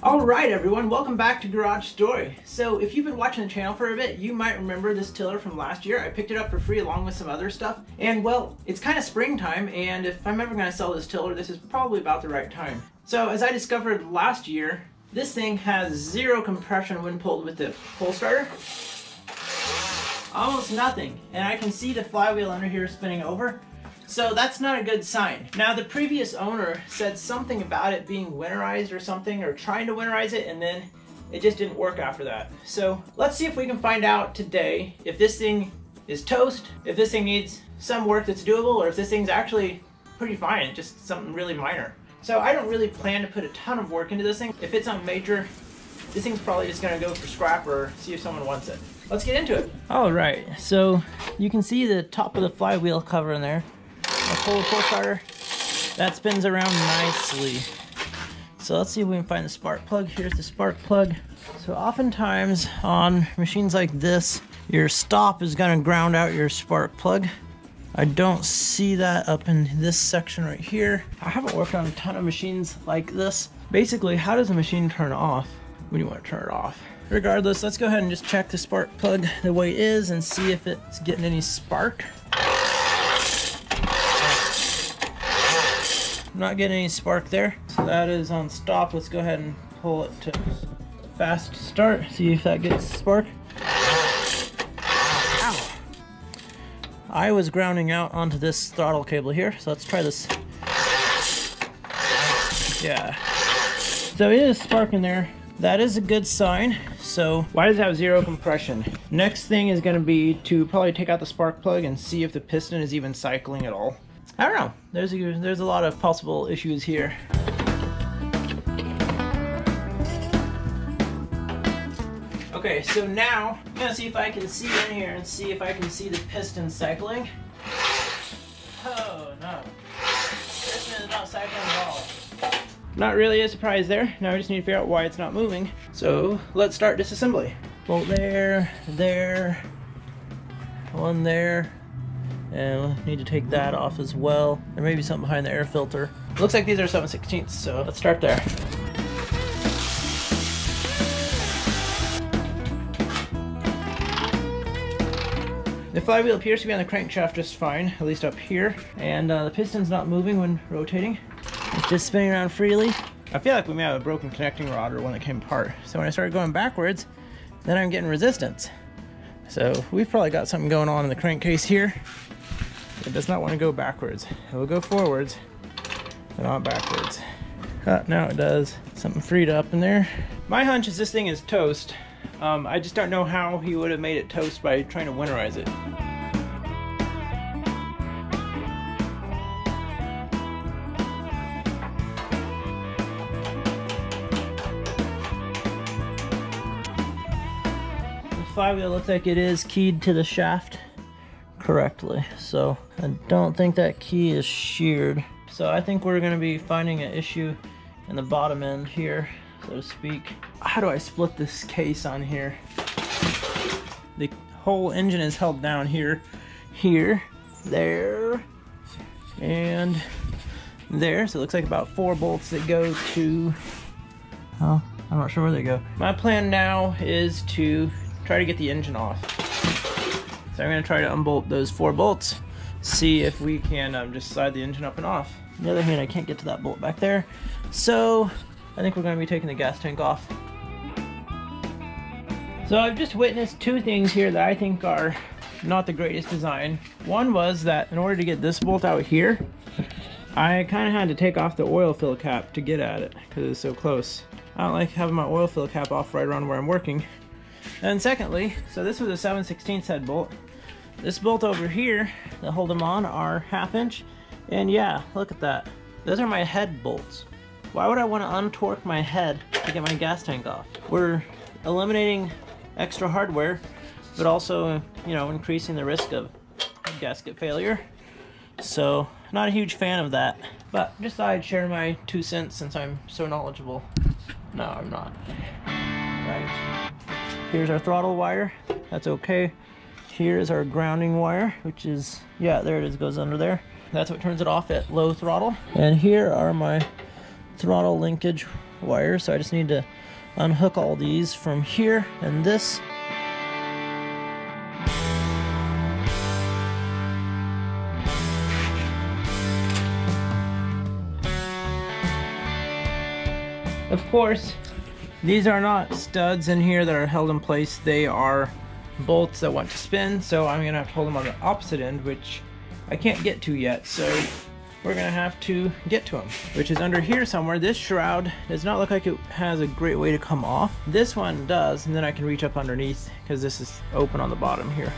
Alright everyone, welcome back to Garage Story. So if you've been watching the channel for a bit, you might remember this tiller from last year. I picked it up for free along with some other stuff. And well, it's kind of springtime, and if I'm ever going to sell this tiller, this is probably about the right time. So as I discovered last year, this thing has zero compression when pulled with the pull starter. Almost nothing. And I can see the flywheel under here spinning over. So that's not a good sign. Now the previous owner said something about it being winterized or something, or trying to winterize it, and then it just didn't work after that. So let's see if we can find out today if this thing is toast, if this thing needs some work that's doable, or if this thing's actually pretty fine, just something really minor. So I don't really plan to put a ton of work into this thing. If it's on major, this thing's probably just gonna go for scrap or see if someone wants it. Let's get into it. All right, so you can see the top of the flywheel cover in there. A pull starter, that spins around nicely. So let's see if we can find the spark plug. Here's the spark plug. So oftentimes on machines like this, your stop is gonna ground out your spark plug. I don't see that up in this section right here. I haven't worked on a ton of machines like this. Basically, how does a machine turn off when you want to turn it off? Regardless, let's go ahead and just check the spark plug the way it is and see if it's getting any spark. Not getting any spark there, so that is on stop. Let's go ahead and pull it to fast start, see if that gets spark. Ow. I was grounding out onto this throttle cable here, so let's try this. Yeah, so it is sparking there. That is a good sign. So why does it have zero compression? Next thing is going to be to probably take out the spark plug and see if the piston is even cycling at all. I don't know. There's a lot of possible issues here. Okay, so now I'm gonna see if I can see in here and see if I can see the piston cycling. Oh no, piston is not cycling at all. Not really a surprise there. Now we just need to figure out why it's not moving. So let's start disassembly. Bolt there, one there. And we'll need to take that off as well. There may be something behind the air filter. It looks like these are 7/16, so let's start there. The flywheel appears to be on the crankshaft just fine, at least up here. And the piston's not moving when rotating. It's just spinning around freely. I feel like we may have a broken connecting rod or one that came apart. So when I started going backwards, then I'm getting resistance. So we've probably got something going on in the crankcase here. It does not want to go backwards. It will go forwards, but not backwards. Now it does. Something freed up in there. My hunch is this thing is toast. I just don't know how he would have made it toast by trying to winterize it. The flywheel looks like it is keyed to the shaft correctly, so I don't think that key is sheared. So I think we're going to be finding an issue in the bottom end here, so to speak. How do I split this case on here? The whole engine is held down here, there, and there. So it looks like about 4 bolts that go to, oh, I'm not sure where they go. My plan now is to try to get the engine off. So I'm going to try to unbolt those 4 bolts, see if we can just slide the engine up and off. On the other hand, I can't get to that bolt back there, so I think we're going to be taking the gas tank off. So I've just witnessed 2 things here that I think are not the greatest design. One was that in order to get this bolt out here, I kind of had to take off the oil fill cap to get at it because it's so close. I don't like having my oil fill cap off right around where I'm working. And secondly, so this was a 7/16 head bolt. This bolt over here that hold them on are 1/2 inch. And yeah, look at that. Those are my head bolts. Why would I want to untorque my head to get my gas tank off? We're eliminating extra hardware, but also, you know, increasing the risk of gasket failure. So, not a huge fan of that. But just thought I'd share my 2 cents since I'm so knowledgeable. No, I'm not. Right. Here's our throttle wire. That's okay. Here's our grounding wire, which is, yeah, there it is, goes under there. That's what turns it off at low throttle. And here are my throttle linkage wire, so I just need to unhook all these from here and this. Of course, these are not studs in here that are held in place. They are bolts that want to spin, so I'm gonna have to hold them on the opposite end, which I can't get to yet, so we're gonna have to get to them, which is under here somewhere. This shroud does not look like it has a great way to come off. This one does, and then I can reach up underneath because this is open on the bottom here.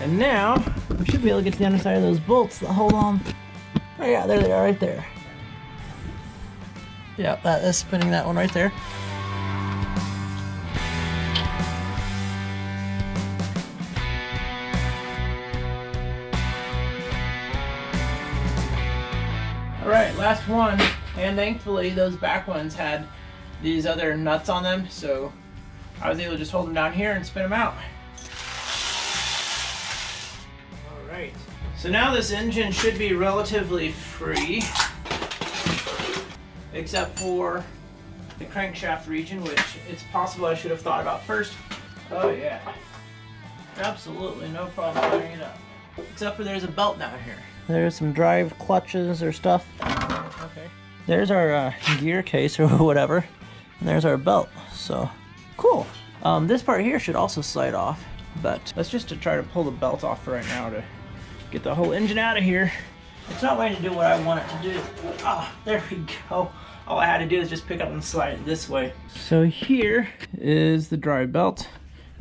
And now, we should be able to get to the underside of those bolts that hold on. Oh yeah, there they are right there. Yep, that is spinning that one right there. Alright, last one. And thankfully those back ones had these other nuts on them, so I was able to just hold them down here and spin them out. So now this engine should be relatively free, except for the crankshaft region, which it's possible I should have thought about first. Oh yeah, absolutely no problem tying it up. Except for there's a belt down here. There's some drive clutches or stuff. Okay. There's our gear case or whatever, and there's our belt, so cool. This part here should also slide off, but let's just try to pull the belt off for right now to get the whole engine out of here. It's not going to do what I want it to do. Ah, there we go. All I had to do is just pick up and slide it this way. So here is the drive belt,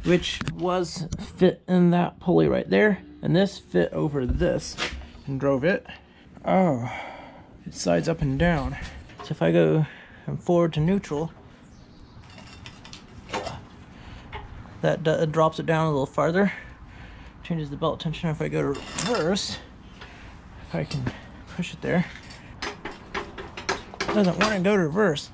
which was fit in that pulley right there, and this fit over this and drove it. Oh, it slides up and down. So if I go from forward to neutral, that drops it down a little farther. Changes the belt tension. If I go to reverse, if I can push it there, it doesn't want to go to reverse.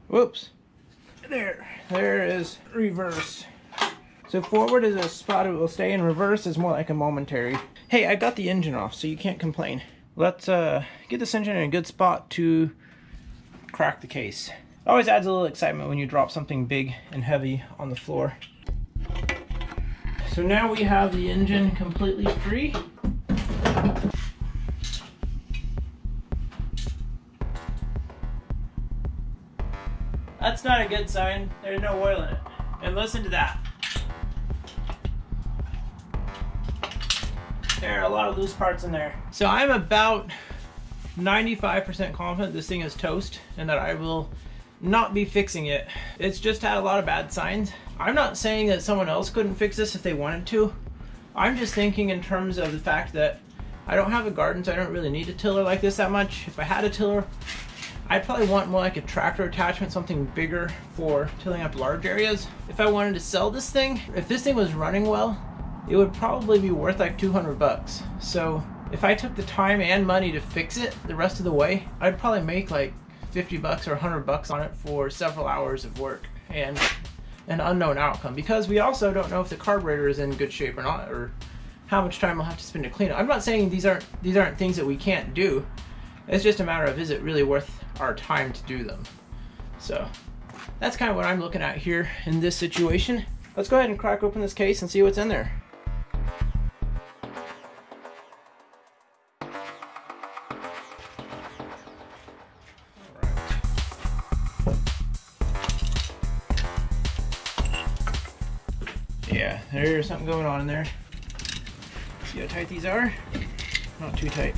Whoops. There is reverse. So forward is a spot it will stay, and reverse is more like a momentary. Hey, I got the engine off, so you can't complain. Let's get this engine in a good spot to crack the case. It always adds a little excitement when you drop something big and heavy on the floor. So now we have the engine completely free. That's not a good sign. There's no oil in it. And listen to that. There are a lot of loose parts in there. So I'm about 95% confident this thing is toast and that I will not be fixing it. It's just had a lot of bad signs. I'm not saying that someone else couldn't fix this if they wanted to. I'm just thinking in terms of the fact that I don't have a garden, so I don't really need a tiller like this that much. If I had a tiller, I'd probably want more like a tractor attachment, something bigger for tilling up large areas. If I wanted to sell this thing, if this thing was running well, it would probably be worth like 200 bucks. So if I took the time and money to fix it the rest of the way, I'd probably make like 50 bucks or 100 bucks on it for several hours of work and an unknown outcome, because we also don't know if the carburetor is in good shape or not, or how much time we'll have to spend to clean it. I'm not saying these aren't things that we can't do. It's just a matter of, is it really worth our time to do them? So that's kind of what I'm looking at here in this situation. Let's go ahead and crack open this case and see what's in there. Yeah, there's something going on in there. See how tight these are? Not too tight.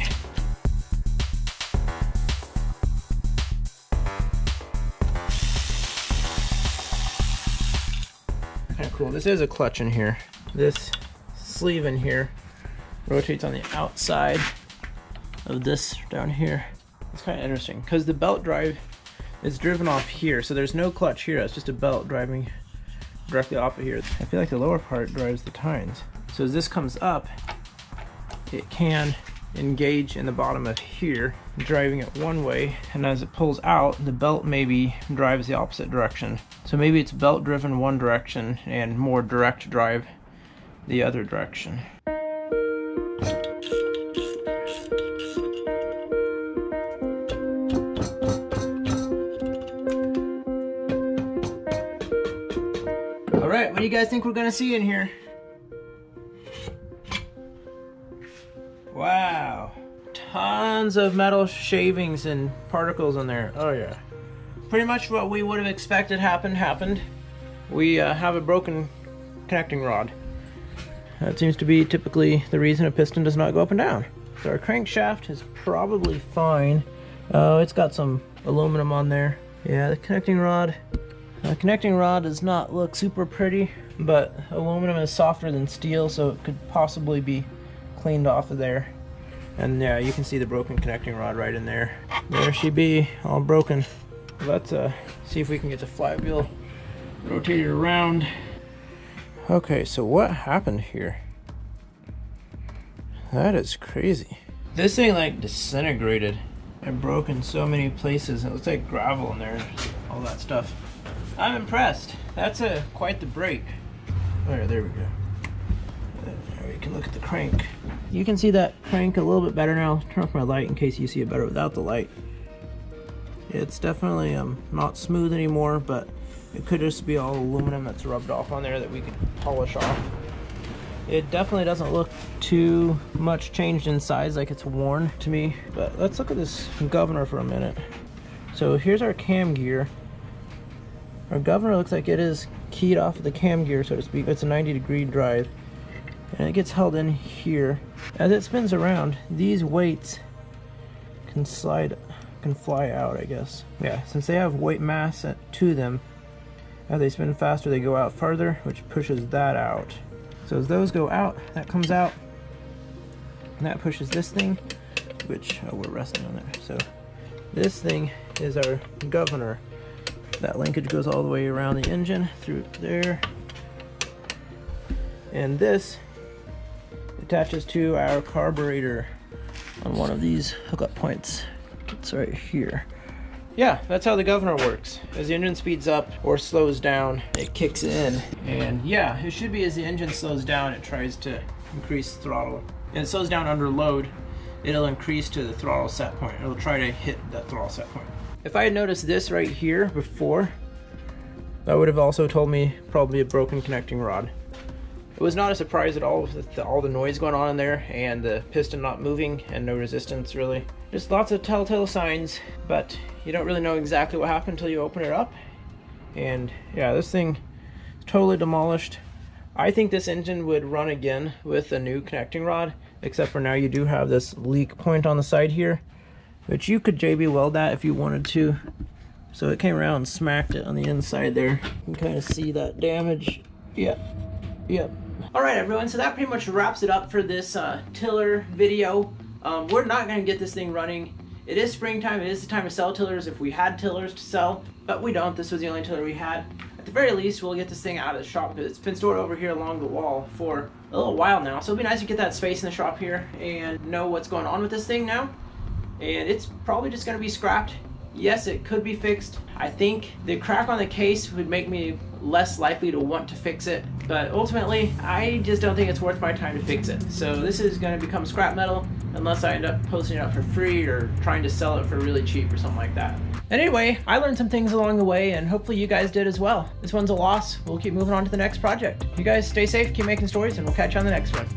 Kind of cool. This is a clutch in here. This sleeve in here rotates on the outside of this down here. It's kind of interesting because the belt drive is driven off here, so there's no clutch here. It's just a belt driving directly off of here. I feel like the lower part drives the tines. So as this comes up, it can engage in the bottom of here, driving it one way, and as it pulls out, the belt maybe drives the opposite direction. So maybe it's belt driven one direction and more direct drive the other direction. All right, what do you guys think we're gonna see in here? Wow, tons of metal shavings and particles in there. Oh yeah. Pretty much what we would have expected happened. We have a broken connecting rod. That seems to be typically the reason a piston does not go up and down. So our crankshaft is probably fine. Oh, it's got some aluminum on there. Yeah, the connecting rod does not look super pretty, but aluminum is softer than steel, so it could possibly be cleaned off of there. And yeah, you can see the broken connecting rod right in there. There she be, all broken. Let's see if we can get the flywheel rotated around. Okay, so what happened here? That is crazy. This thing like disintegrated. I've broken so many places. It looks like gravel in there, all that stuff. I'm impressed. That's quite the break. There we go. There we can look at the crank. You can see that crank a little bit better now. I'll turn off my light in case you see it better without the light. It's definitely not smooth anymore, but it could just be all aluminum that's rubbed off on there that we could polish off. It definitely doesn't look too much changed in size, like it's worn to me. But let's look at this governor for a minute. So here's our cam gear. Our governor looks like it is keyed off of the cam gear, so to speak. It's a 90-degree drive, and it gets held in here. As it spins around, these weights can fly out, I guess. Yeah, since they have weight mass to them, as they spin faster, they go out farther, which pushes that out. So as those go out, that comes out, and that pushes this thing, which, oh, we're resting on there. So this thing is our governor. That linkage goes all the way around the engine through there. And this attaches to our carburetor on one of these hookup points. It's right here. Yeah, that's how the governor works. As the engine speeds up or slows down, it kicks in. And yeah, it should be as the engine slows down, it tries to increase throttle. And it slows down under load, it'll increase to the throttle set point. It'll try to hit that throttle set point. If I had noticed this right here before, that would have also told me probably a broken connecting rod. It was not a surprise at all with all the noise going on in there and the piston not moving and no resistance really. Just lots of telltale signs, but you don't really know exactly what happened until you open it up. And yeah, this thing is totally demolished. I think this engine would run again with a new connecting rod, except for now you do have this leak point on the side here, which you could JB weld that if you wanted to. So it came around and smacked it on the inside there. You can kind of see that damage. Yep. Alright everyone, so that pretty much wraps it up for this tiller video. We're not going to get this thing running. It is springtime, it is the time to sell tillers if we had tillers to sell, but we don't. This was the only tiller we had. At the very least, we'll get this thing out of the shop because it's been stored over here along the wall for a little while now. So it'll be nice to get that space in the shop here and know what's going on with this thing now. And it's probably just going to be scrapped. Yes, it could be fixed. I think the crack on the case would make me less likely to want to fix it, but ultimately I just don't think it's worth my time to fix it. So this is going to become scrap metal unless I end up posting it up for free or trying to sell it for really cheap or something like that. And anyway, I learned some things along the way and hopefully you guys did as well. This one's a loss. We'll keep moving on to the next project. You guys stay safe, keep making stories, and we'll catch you on the next one.